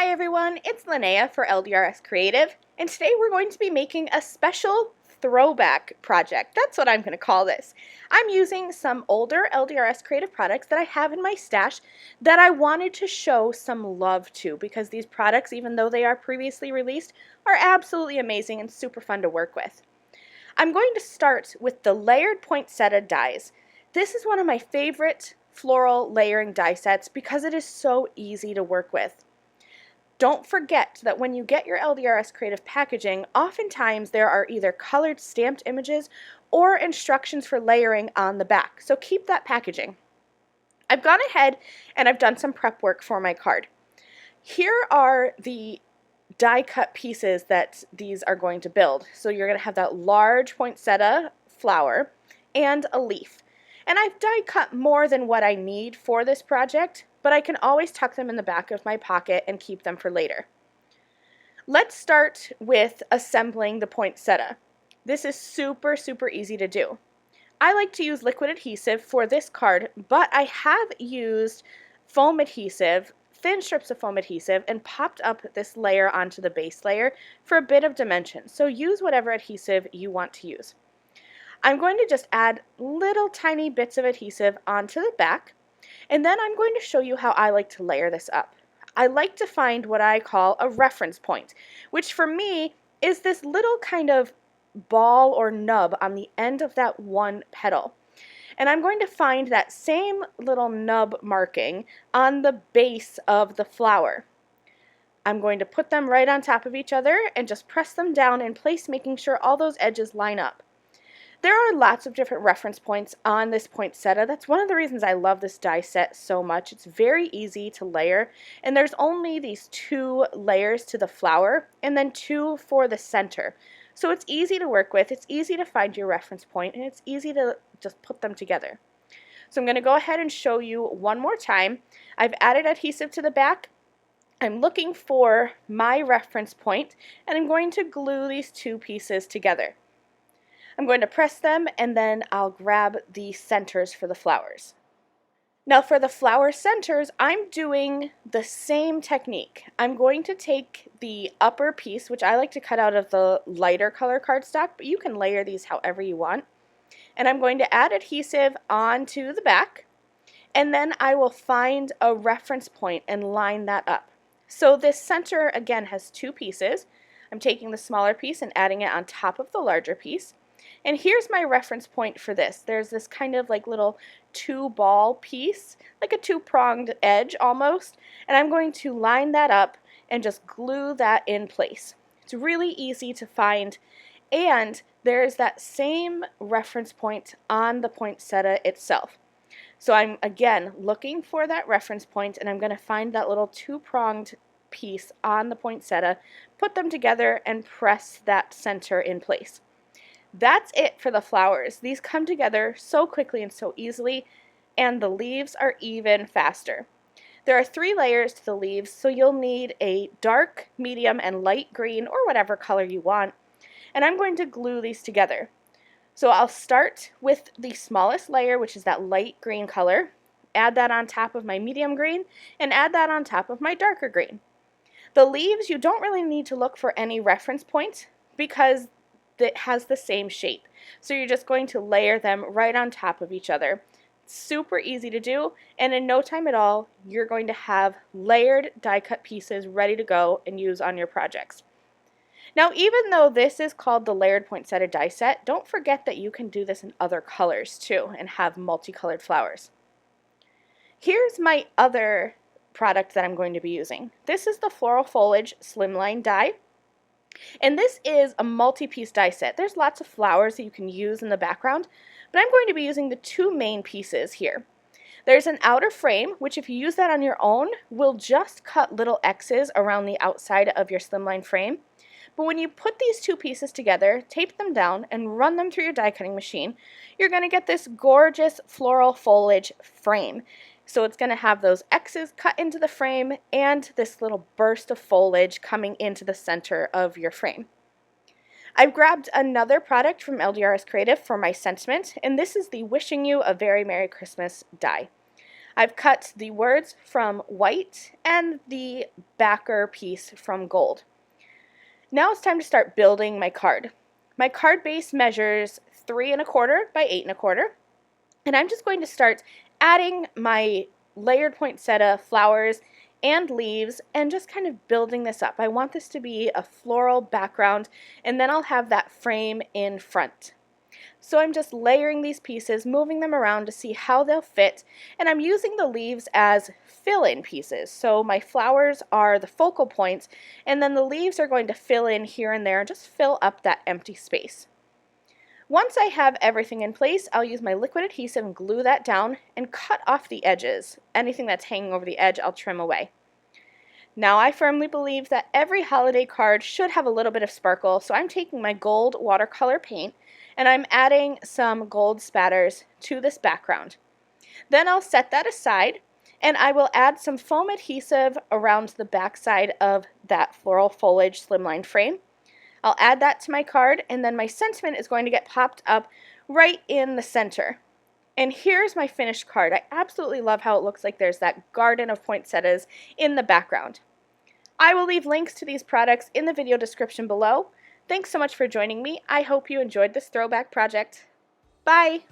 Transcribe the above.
Hi everyone, it's Linnea for LDRS Creative, and today we're going to be making a special throwback project. That's what I'm going to call this. I'm using some older LDRS Creative products that I have in my stash that I wanted to show some love to because these products, even though they are previously released, are absolutely amazing and super fun to work with. I'm going to start with the layered poinsettia dies. This is one of my favorite floral layering die sets because it is so easy to work with. Don't forget that when you get your LDRS Creative packaging, oftentimes there are either colored stamped images or instructions for layering on the back, so keep that packaging. I've gone ahead and I've done some prep work for my card. Here are the die cut pieces that these are going to build. So you're going to have that large poinsettia flower and a leaf. And I've die cut more than what I need for this project, but I can always tuck them in the back of my pocket and keep them for later. Let's start with assembling the poinsettia. This is super easy to do. I like to use liquid adhesive for this card, but I have used foam adhesive, thin strips of foam adhesive, and popped up this layer onto the base layer for a bit of dimension. So use whatever adhesive you want to use. I'm going to just add little tiny bits of adhesive onto the back, and then I'm going to show you how I like to layer this up. I like to find what I call a reference point, which for me is this little kind of ball or nub on the end of that one petal. And I'm going to find that same little nub marking on the base of the flower. I'm going to put them right on top of each other and just press them down in place, making sure all those edges line up. There are lots of different reference points on this poinsettia. That's one of the reasons I love this die set so much. It's very easy to layer, and there's only these 2 layers to the flower and then 2 for the center. So it's easy to work with, it's easy to find your reference point, and it's easy to just put them together. So I'm going to go ahead and show you one more time. I've added adhesive to the back. I'm looking for my reference point, and I'm going to glue these 2 pieces together. I'm going to press them, and then I'll grab the centers for the flowers. Now for the flower centers, I'm doing the same technique. I'm going to take the upper piece, which I like to cut out of the lighter color cardstock, but you can layer these however you want. And I'm going to add adhesive onto the back, and then I will find a reference point and line that up. So this center again has 2 pieces. I'm taking the smaller piece and adding it on top of the larger piece. And here's my reference point for this. There's this kind of like little 2-ball piece, like a 2-pronged edge almost, and I'm going to line that up and just glue that in place. It's really easy to find, and there's that same reference point on the poinsettia itself. So I'm again looking for that reference point, and I'm going to find that little 2-pronged piece on the poinsettia, put them together, and press that center in place. That's it for the flowers. These come together so quickly and so easily, and the leaves are even faster. There are 3 layers to the leaves, so you'll need a dark, medium, and light green, or whatever color you want, and I'm going to glue these together. So I'll start with the smallest layer, which is that light green color, add that on top of my medium green, and add that on top of my darker green. The leaves, you don't really need to look for any reference points because that has the same shape. So you're just going to layer them right on top of each other. It's super easy to do, and in no time at all, you're going to have layered die cut pieces ready to go and use on your projects. Now, even though this is called the layered poinsettia die set, don't forget that you can do this in other colors too and have multicolored flowers. Here's my other product that I'm going to be using. This is the Floral Foliage Slimline die. And this is a multi-piece die set. There's lots of flowers that you can use in the background, but I'm going to be using the 2 main pieces here. There's an outer frame, which if you use that on your own, will just cut little X's around the outside of your slimline frame. But when you put these 2 pieces together, tape them down, and run them through your die cutting machine, you're going to get this gorgeous floral foliage frame. So it's going to have those X's cut into the frame and this little burst of foliage coming into the center of your frame. I've grabbed another product from LDRS Creative for my sentiment, and this is the Wishing You a Very Merry Christmas die. I've cut the words from white and the backer piece from gold. Now it's time to start building my card. My card base measures 3 1/4 by 8 1/4, and I'm just going to start adding my layered poinsettia flowers and leaves and just kind of building this up. I want this to be a floral background, and then I'll have that frame in front. So I'm just layering these pieces, moving them around to see how they'll fit, and I'm using the leaves as fill-in pieces. So my flowers are the focal points, and then the leaves are going to fill in here and there and just fill up that empty space. Once I have everything in place, I'll use my liquid adhesive and glue that down and cut off the edges. Anything that's hanging over the edge, I'll trim away. Now I firmly believe that every holiday card should have a little bit of sparkle, so I'm taking my gold watercolor paint and I'm adding some gold spatters to this background. Then I'll set that aside and I will add some foam adhesive around the back side of that floral foliage slimline frame. I'll add that to my card, and then my sentiment is going to get popped up right in the center. And here's my finished card. I absolutely love how it looks like there's that garden of poinsettias in the background. I will leave links to these products in the video description below. Thanks so much for joining me. I hope you enjoyed this throwback project. Bye!